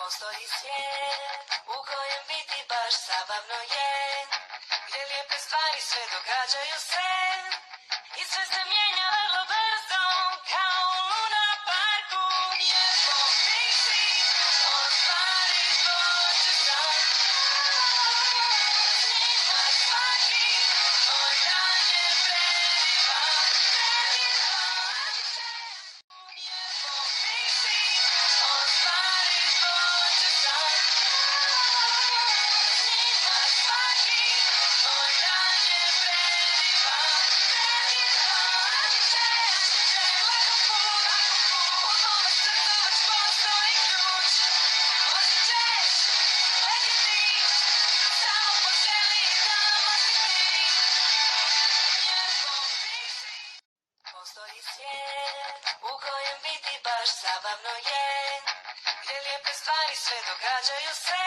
Postoji svijet u kojem biti baš zabavno je, gdje lijepe stvari sve događaju se i sve se mijenja vrlo brzo, kao u Luna parku. Lijepo biti, ostvari hoće sad. Snima svaki tvoj dan je predivan, predivan. Lijepo biti, ostvari hoće sad. Snima svaki tvoj dan je predivan, predivan. Lako put, u mom srcu već postoji ključ. Možda ćeš letiti, samo poželi da možeš ti. Lijepo biti. Postoji svijet u kojem biti baš zabavno je, gdje lijepe stvari sve događaju se